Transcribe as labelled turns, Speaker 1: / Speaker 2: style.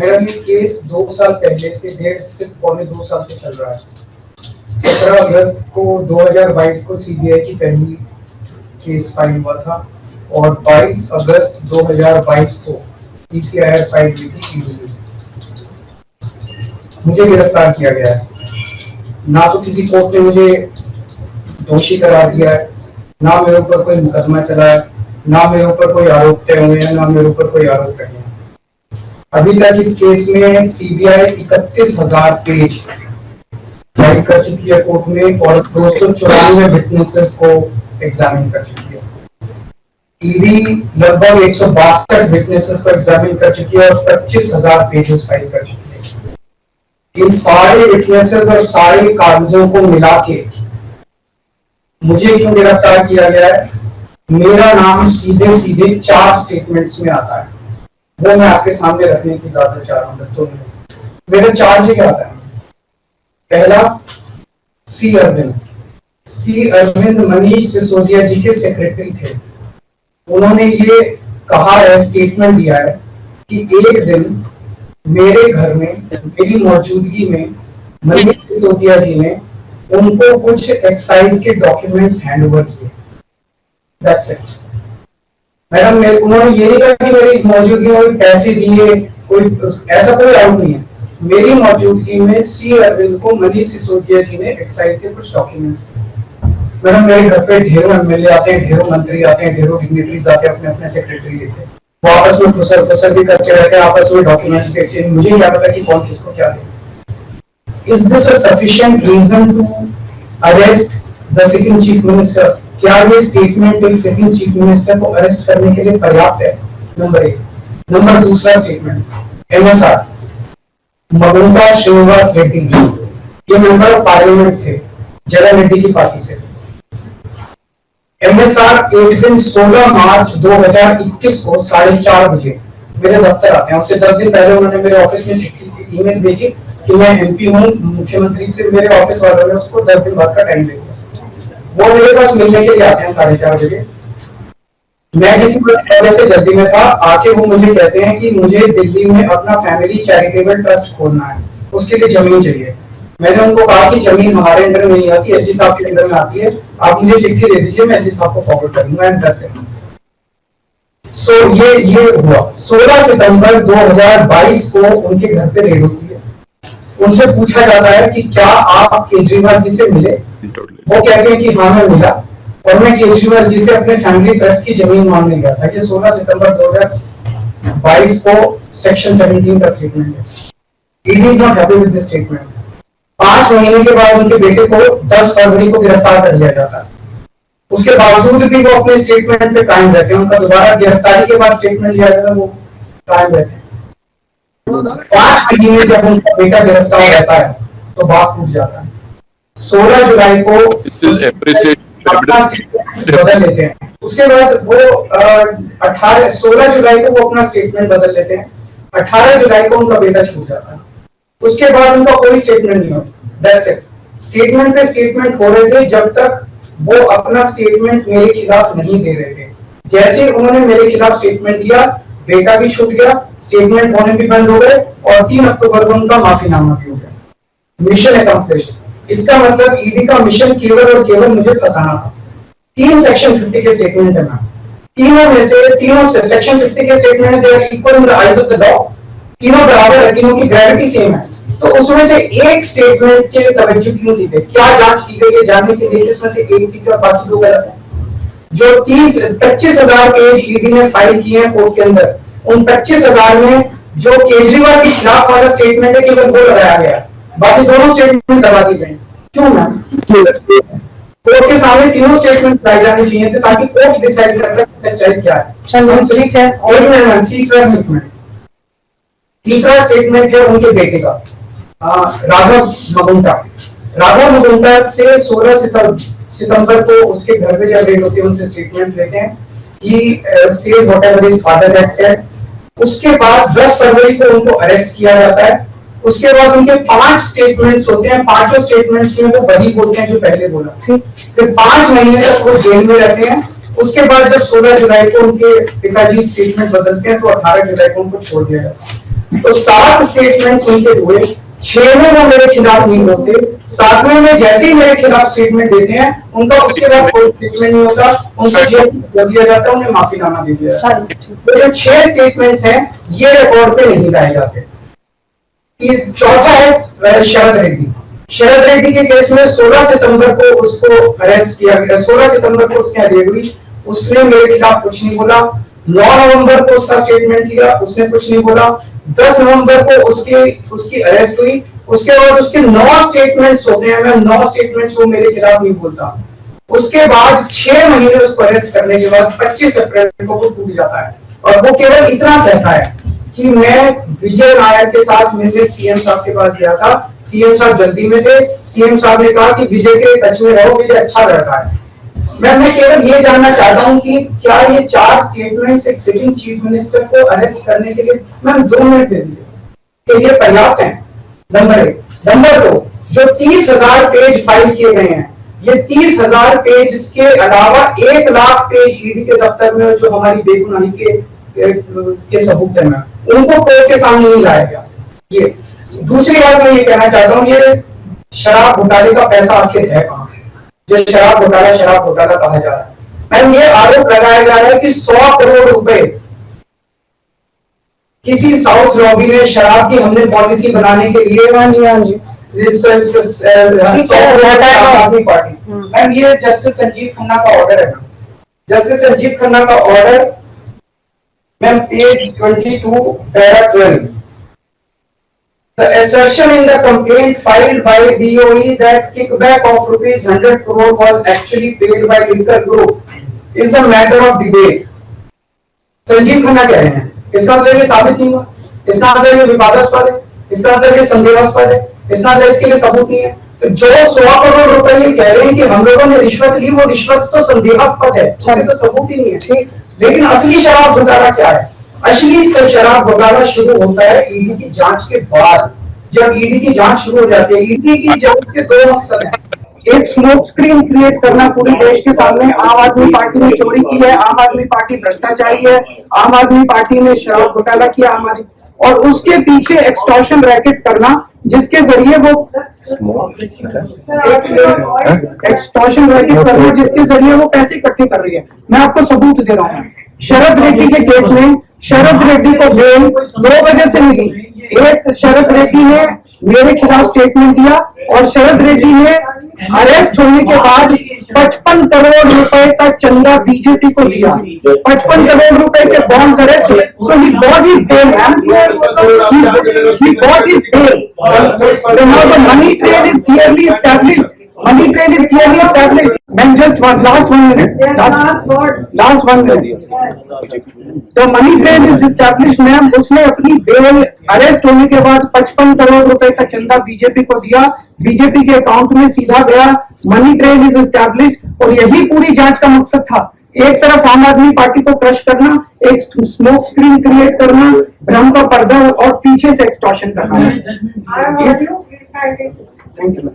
Speaker 1: मेरा ये केस 2 साल पहले से 1.5 से पौने 2 साल से चल रहा है। 17 अगस्त को 2022 को सीबीआई की पहली केस फाइल हुआ था और 22 अगस्त 2022 को पीसीआईआर फाइल हुई थी। मुझे गिरफ्तार किया गया है। ना तो किसी कोर्ट ने मुझे दोषी करार दिया है, ना मेरे ऊपर कोई मुकदमा चला है, ना मेरे ऊपर कोई आरोप तय हुए हैं, ना मेरे ऊपर कोई आरोप रहे हैं। अभी तक इस केस में सीबीआई 31,000 पेज फाइल कर चुकी है कोर्ट में और 294 विटनेसेस को एग्जामिन कर चुकी है। ईडी लगभग 162 विटनेसेस को एग्जामिन कर चुकी है और 25,000 पेजेस फाइल कर चुकी है। इन सारे विटनेसेस और सारे कागजों को मिला के मुझे क्यों गिरफ्तार किया गया है? मेरा नाम सीधे सीधे 4 स्टेटमेंट्स में आता है, वो मैं आपके सामने रखने की इजाजत चाह रहा हूं। तो मेरा चार्ज क्या आता है? पहला, सी अरविंद मनीष सिसोदिया जी के सेक्रेटरी थे। उन्होंने ये कहा है, स्टेटमेंट दिया है कि एक दिन मेरे घर में मेरी मौजूदगी में मनीष सिसोदिया जी ने उनको कुछ एक्साइज के डॉक्यूमेंट्स हैंड ओवर किए। That's it madam. उन्होंने ये नहीं कहा कि मेरी मौजूदगी में पैसे दिए, कोई ऐसा कोई डाउट नहीं है। मेरी मौजूदगी में सी अरविंद को मनीष सिसोदिया जी ने एक्साइज के कुछ डॉक्यूमेंट्स दिए। मैडम, मेरे घर पे ढेरों एमएलए आते हैं, ढेरों मंत्री आते हैं, ढेरों डिग्निटरीज आते हैं, अपने अपने सेक्रेटरी लेते हैं, वो आपस में फुसर भी करते रहते हैं, आपस में डॉक्यूमेंट्स के एक्सचेंज। मुझे क्या पता कि कौन किसको क्या दे। Is this a sufficient reason to arrest the sitting chief minister? क्या ये स्टेटमेंट एक सिटिंग चीफ मिनिस्टर को अरेस्ट करने के लिए पर्याप्त है? नंबर 1। नंबर दूसरा स्टेटमेंट, एमएसआर मगुंटा श्रीनिवास रेड्डी, ये मेंबर ऑफ पार्लियामेंट थे, जगन रेड्डी की पार्टी से। एमएसआर एक दिन 16 मार्च 2021 को 4:30 बजे मेरे दफ्तर आते हैं। उससे 10 दिन पहले उन्होंने मेरे ऑफिस में चिट्ठी ईमेल भेजी कि मैं एमपी हूँ, मुख्यमंत्री से मेरे ऑफिस वालों ने उसको 10 दिन बाद का टाइम दे दिया। वो मेरे पास मिलने के लिए आते हैं 4:30 बजे। मैं किसी वजह से जल्दी में था, आके वो मुझे कहते हैं कि मुझे दिल्ली में अपना फैमिली चैरिटेबल ट्रस्ट खोलना है, उसके लिए जमीन चाहिए। मैंने उनको कहा कि जमीन हमारे अंडर में नहीं आती, एलजी साहब के अंडर में आती है, आप मुझे चिट्ठी दे दीजिए, मैं एलजी साहब को फॉरवर्ड करूंगा एंड दैट्स इट। सो ये हुआ 16 सितंबर 2022 को उनके घर पे रेड होती है। उनसे पूछा जाता है कि क्या आप केजरीवाल जी से मिले? वो कहते हैं कि हाँ मैं मिला और मैं केजरीवाल जी से अपने फैमिली ट्रस्ट की जमीन मांगने गया था। ये 16 सितंबर 2022 को सेक्शन 17 का स्टेटमेंट है। ED is not happy with this statement. 5 महीने के बाद उनके बेटे को 10 फरवरी को गिरफ्तार कर लिया जाता है। उसके बावजूद भी वो अपने स्टेटमेंट पे कायम रहते हैं। उनका दोबारा गिरफ्तारी के बाद स्टेटमेंट लिया जाता है, वो कायम रहते हैं। 5 महीने जब उनका बेटा गिरफ्तार रहता है तो बात टूट जाता है। 16 जुलाई को बदल लेते हैं। उसके बाद वो 16 जुलाई को वो अपना स्टेटमेंट बदल लेते हैं। 18 जुलाई को उनका बेटा छूट जाता है। उसके बाद उनका कोई स्टेटमेंट नहीं होता। That's it. स्टेटमेंट पे स्टेटमेंट हो रहे थे जब तक वो अपना स्टेटमेंट मेरे खिलाफ नहीं दे रहे थे। जैसे उन्होंने मेरे खिलाफ स्टेटमेंट दिया, बेटा भी छूट गया, स्टेटमेंट होने भी बंद हो गए और 3 अक्टूबर को उनका माफीनामा भी हो गया। Mission accomplished. इसका मतलब ईडी का मिशन केवल और केवल मुझे फंसाना था। 3 सेक्शन 50 के स्टेटमेंट है। तीनों में से तीनों सेक्शन 50 के statement they are equal in the eyes of the law. तीनों बराबर है, तीनों की ग्रेविटी सेम है। तो उसमें से एक स्टेटमेंट के तवज्जो क्यों दी गई? क्या जांच की गई है जानने के लिए उसमें से एक ठीक है बाकी 2 गलत है। जो 25,000 पेज ईडी ने फाइल किए हैं कोर्ट के अंदर, उन 25,000 में जो केजरीवाल के खिलाफ वाला स्टेटमेंट है केवल वो लगाया गया, बाकी दोनों स्टेटमेंट दबा दी गई। क्यों मैम? कोर्ट के सामने तीनों स्टेटमेंट लाए जाने चाहिए थे ताकि कोर्ट डिसाइड कर सके सच्चाई क्या है। चलो ठीक है। और मैम तीसरा स्टेटमेंट है उनके बेटे का, राघव मगुंटा से 16 सितंबर को उसके घर पे जब रेड होती है उनसे स्टेटमेंट लेते हैं कि says whatever his father had said. उसके बाद 10 फरवरी को उनको अरेस्ट किया जाता है। उसके बाद उनके 5 स्टेटमेंट्स होते हैं। पांचों स्टेटमेंट्स में वो वही बोलते हैं जो पहले बोला। फिर 5 महीने तक वो जेल में रहते हैं। उसके बाद जब 16 जुलाई को उनके पिताजी स्टेटमेंट बदलते हैं तो 18 जुलाई को उनको छोड़ दिया जाता है। तो 7 स्टेटमेंट उनके हुए, 6 में वो मेरे खिलाफ नहीं बोलते, 7वें में जैसे ही मेरे खिलाफ स्टेटमेंट देते हैं उनका उसके बाद कोई स्टेटमेंट नहीं होता, उनको जेल कर दिया जाता है, उन्हें माफीनामा दे दिया जाता है। तो जो 6 स्टेटमेंट्स हैं ये रिकॉर्ड पे नहीं लाए जाते। चौथा है शरद रेड्डी। शरद रेड्डी के केस में 16 सितंबर को उसको अरेस्ट किया गया, 16 सितंबर को उसकी अरेस्ट हुई, उसने मेरे खिलाफ कुछ नहीं बोला। 9 नवंबर को उसका स्टेटमेंट लिया, उसने कुछ नहीं बोला। 10 नवंबर को उसकी अरेस्ट हुई, उसके बाद उसके 9 स्टेटमेंट्स होते हैं, मैं 9 स्टेटमेंट्स वो मेरे खिलाफ नहीं बोलता। उसके बाद 6 महीने उसको अरेस्ट करने के बाद 25 अप्रैल को वो टूट जाता है और वो केवल इतना कहता है कि मैं विजय नायर के साथ मिलने सीएम साहब के पास गया था, सीएम साहब जल्दी में थे, सीएम साहब ने कहा कि विजय के टच में रहो, विजय अच्छा लड़का है। मैं केवल ये जानना चाहता हूं कि क्या ये 4 स्टेटमेंट्स एक सिटिंग चीफ मिनिस्टर को अरेस्ट करने के लिए, मैम 2 मिनट दे दीजिए, कि ये पर्याप्त है? नंबर 1। नंबर 2, जो 30,000 पेज फाइल किए गए हैं, ये 30,000 पेज के अलावा 1 लाख पेज ईडी के दफ्तर में जो हमारी बेगुनाही के सबूत है, उनको कोर्ट के सामने नहीं लाया गया। ये दूसरी बात मैं ये कहना चाहता हूँ, ये शराब घोटाले का पैसा आखिर है कहां? जो शराब घोटाला कहा जा रहा है, मैम ये आरोप लगाया जा रहा है कि 100 करोड़ रुपए किसी साउथ लॉबी ने शराब की हमने पॉलिसी बनाने के लिए, हाँ जी आदमी पार्टी, मैम ये जस्टिस संजीव खन्ना का ऑर्डर है। जस्टिस संजीव खन्ना का order ma'am page 22 para 12, the assertion in the complaint filed by DOE that kickback of rupees 100 crore was actually paid by liquor group is a matter of debate. Sanjeev Khanna कह रहे हैं, इसका मतलब ये साबित नहीं हुआ, इसका मतलब ये विवादास्पद है, इसका मतलब ये संदेहास्पद है, इसका मतलब इसके लिए सबूत नहीं है। तो जो 100 करोड़ रुपए ये कह रहे हैं कि हम लोगों ने रिश्वत ली, वो रिश्वत तो संदेहास्पद है, उससे तो सबूत ही नहीं है। लेकिन असली शराब घोटाला क्या है? असली शराब घोटाला शुरू होता है ईडी की जांच के बाद। जब ईडी की जांच शुरू हो जाती है, ईडी की जांच के 2 मकसद हैं। एक स्मोक स्क्रीन क्रिएट करना पूरे देश के सामने, आम आदमी पार्टी ने चोरी की है, आम आदमी पार्टी भ्रष्टाचारी है, आम आदमी पार्टी ने शराब घोटाला किया, और उसके पीछे एक्सटॉर्शन रैकेट करना जिसके जरिए वो एक्सटॉर्शन रैकेट करना जिसके जरिए वो पैसे इकट्ठे कर रही है। मैं आपको सबूत दे रहा हूँ। शरद रेड्डी के केस में शरद रेड्डी को बेल 2 वजह से मिली। एक, शरद रेड्डी ने मेरे खिलाफ स्टेटमेंट दिया और शरद रेड्डी ने अरेस्ट होने के बाद 55 करोड़ रुपए का चंदा बीजेपी को दिया। 55 करोड़ रुपए के बॉन्ड्स अरेस्ट हुए। So he got his bail, he got his bail. Now the money trail is clearly established. Money trail is clearly established. And just last 1 minute. Last 1 minute. The money trail is established, ma'am. उसने अपनी bell arrest होने के बाद 55 करोड़ रुपए का चंदा BJP को दिया, बीजेपी के अकाउंट में सीधा गया। मनी ट्रेल इज एस्टैब्लिश्ड और यही पूरी जांच का मकसद था। एक तरफ आम आदमी पार्टी को क्रश करना, एक स्मोक स्क्रीन क्रिएट करना, भ्रम का पर्दा और पीछे से एक्सटॉर्शन करना। Thank you.